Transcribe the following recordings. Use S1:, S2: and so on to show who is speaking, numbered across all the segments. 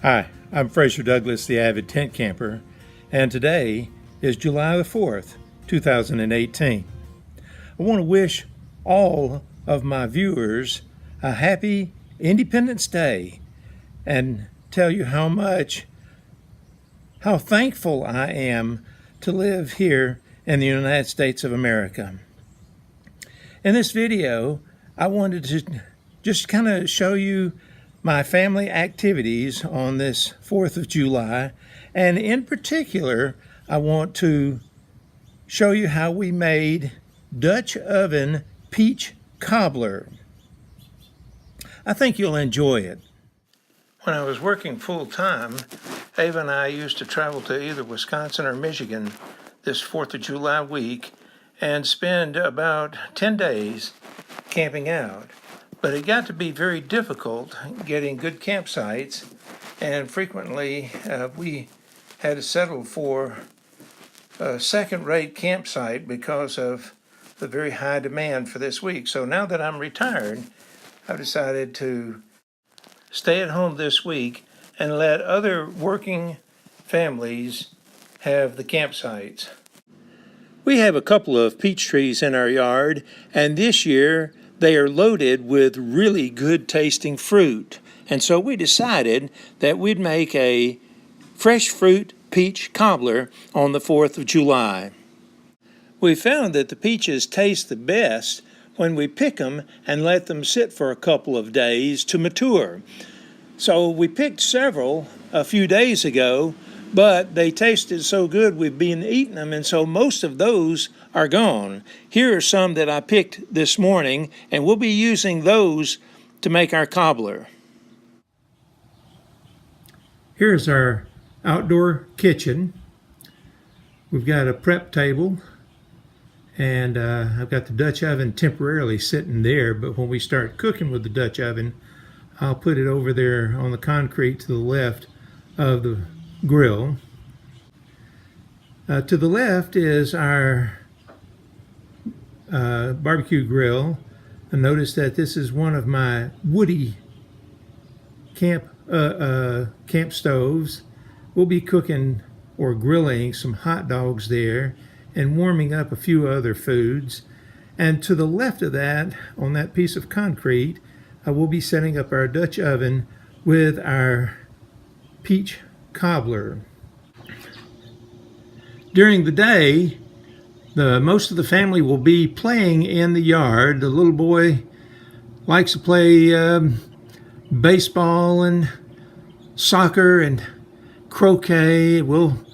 S1: Hi, I'm Fraser Douglas, the avid tent camper, and today is July the 4th, 2018. I want to wish all of my viewers a happy Independence Day and tell you how thankful I am to live here in the United States of America. In this video, I wanted to just kind of show you my family activities on this 4th of July, and in particular, I want to show you how we made Dutch oven peach cobbler. I think you'll enjoy it. When I was working full-time, Ava and I used to travel to either Wisconsin or Michigan this 4th of July week and spend about 10 days camping out. But it got to be very difficult getting good campsites, and frequently we had to settle for a second-rate campsite because of the very high demand for this week. So now that I'm retired, I've decided to stay at home this week and let other working families have the campsites. We have a couple of peach trees in our yard, and this year they are loaded with really good tasting fruit. And so we decided that we'd make a fresh fruit peach cobbler on the 4th of July. We found that the peaches taste the best when we pick them and let them sit for a couple of days to mature. So we picked several a few days ago, but they tasted so good we've been eating them, and so most of those are gone. Here are some that I picked this morning, and we'll be using those to make our cobbler. Here's our outdoor kitchen. We've got a prep table, and I've got the Dutch oven temporarily sitting there, but when we start cooking with the Dutch oven, I'll put it over there on the concrete to the left of the grill. To the left is our barbecue grill. And notice that this is one of my woody camp stoves. We'll be cooking or grilling some hot dogs there and warming up a few other foods. And to the left of that, on that piece of concrete, we'll be setting up our Dutch oven with our peach cobbler. During the day, most of the family will be playing in the yard. The little boy likes to play baseball and soccer and croquet. We'll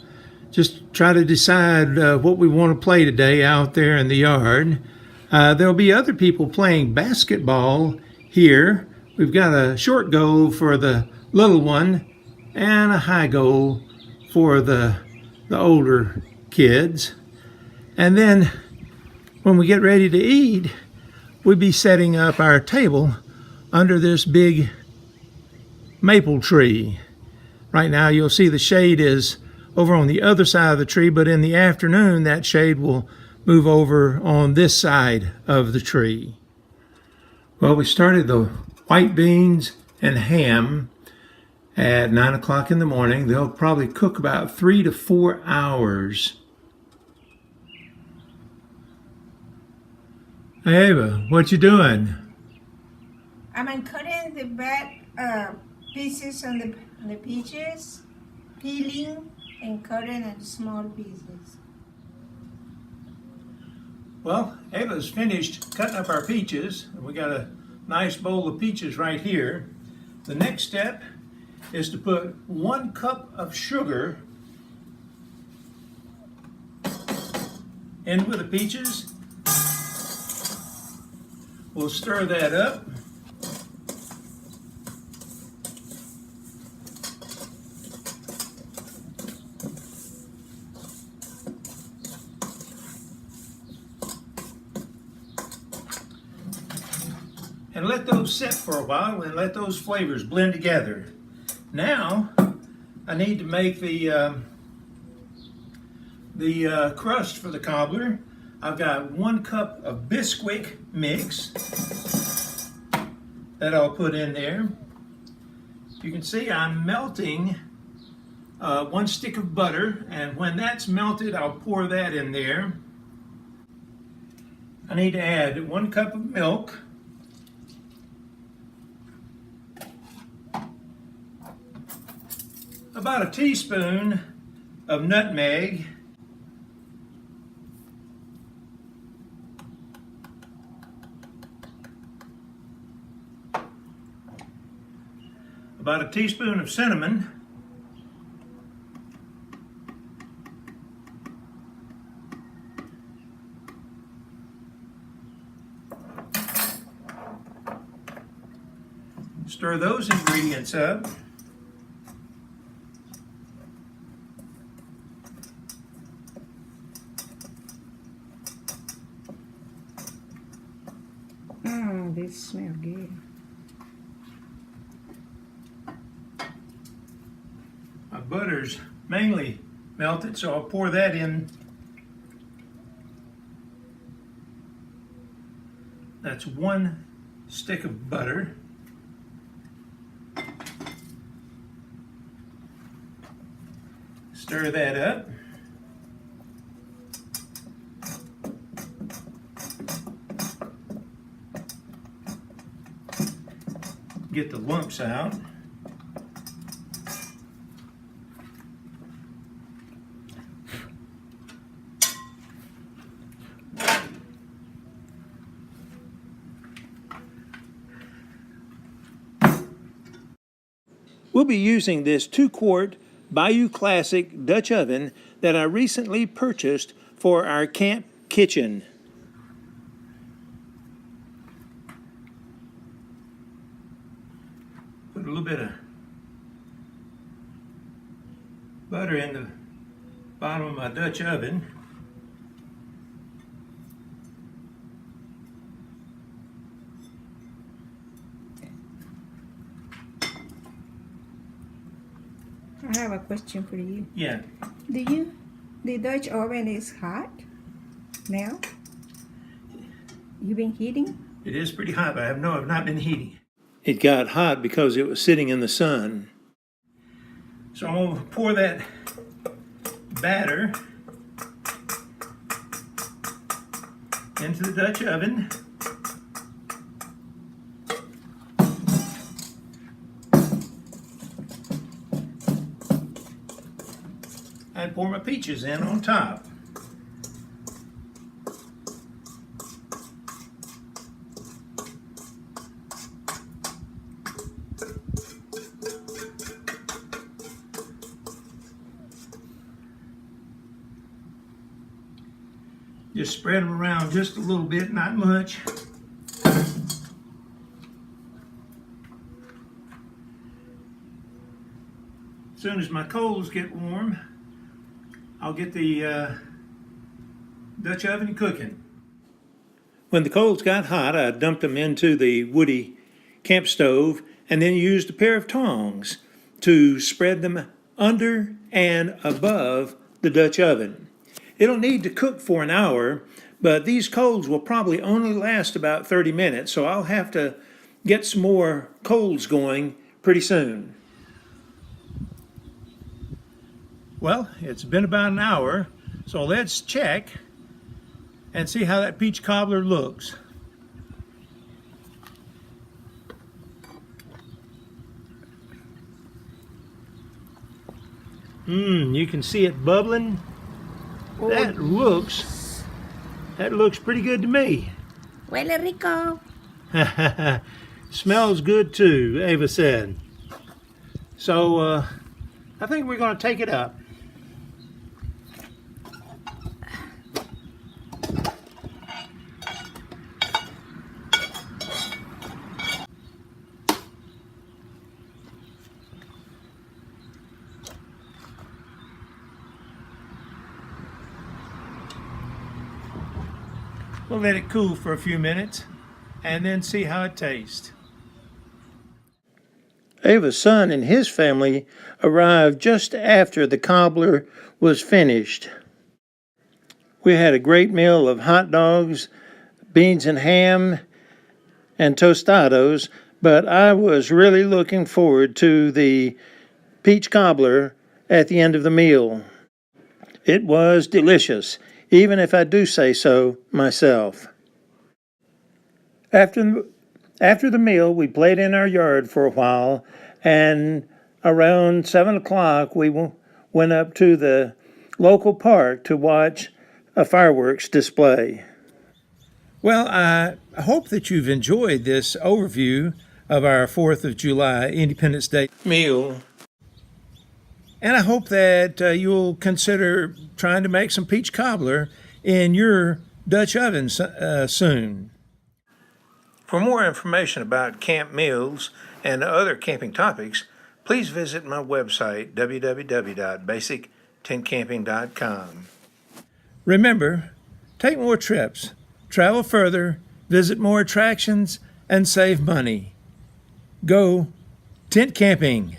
S1: just try to decide what we want to play today out there in the yard. There'll be other people playing basketball here. We've got a short goal for the little one and a high goal for the older kids. And then when we get ready to eat, we'll be setting up our table under this big maple tree. Right now you'll see the shade is over on the other side of the tree, but in the afternoon that shade will move over on this side of the tree. Well, we started the white beans and ham at 9 o'clock in the morning. They'll probably cook about 3 to 4 hours. Hey Ava, what you doing?
S2: I'm cutting the back pieces on the peaches, peeling and cutting into small pieces.
S1: Well, Ava's finished cutting up our peaches. We got a nice bowl of peaches right here. The next step is to put 1 cup of sugar in with the peaches. We'll stir that up. And let those sit for a while and let those flavors blend together. Now, I need to make the crust for the cobbler. I've got 1 cup of Bisquick mix that I'll put in there. You can see I'm melting 1 stick of butter, and when that's melted, I'll pour that in there. I need to add 1 cup of milk, about a teaspoon of nutmeg, about a teaspoon of cinnamon, stir those ingredients up.
S2: This smells good.
S1: My butter's mainly melted, so I'll pour that in. That's 1 stick of butter. Stir that up. Get the lumps out. We'll be using this 2-quart Bayou Classic Dutch oven that I recently purchased for our camp kitchen. Put a little bit of butter in the bottom of my Dutch oven.
S2: I have a question for you.
S1: Yeah.
S2: The Dutch oven is hot now? You been heating?
S1: It is pretty hot, but I've not been heating. It got hot because it was sitting in the sun. So I'm going to pour that batter into the Dutch oven. And pour my peaches in on top. Just spread them around just a little bit, not much. As soon as my coals get warm, I'll get the Dutch oven cooking. When the coals got hot, I dumped them into the woody camp stove and then used a pair of tongs to spread them under and above the Dutch oven. It'll need to cook for an hour, but these coals will probably only last about 30 minutes, so I'll have to get some more coals going pretty soon. Well, it's been about an hour, so let's check and see how that peach cobbler looks. You can see it bubbling. That looks pretty good to me.
S2: Huele rico.
S1: Smells good too, Ava said. So I think we're going to take it up. We'll let it cool for a few minutes and then see how it tastes. Ava's son and his family arrived just after the cobbler was finished. We had a great meal of hot dogs, beans and ham, and tostados, but I was really looking forward to the peach cobbler at the end of the meal. It was delicious, even if I do say so myself. After the meal, we played in our yard for a while, and around 7 o'clock we went up to the local park to watch a fireworks display. Well, I hope that you've enjoyed this overview of our 4th of July Independence Day meal. And I hope that you'll consider trying to make some peach cobbler in your Dutch oven soon. For more information about camp meals and other camping topics, please visit my website, www.basictentcamping.com. Remember, take more trips, travel further, visit more attractions, and save money. Go tent camping!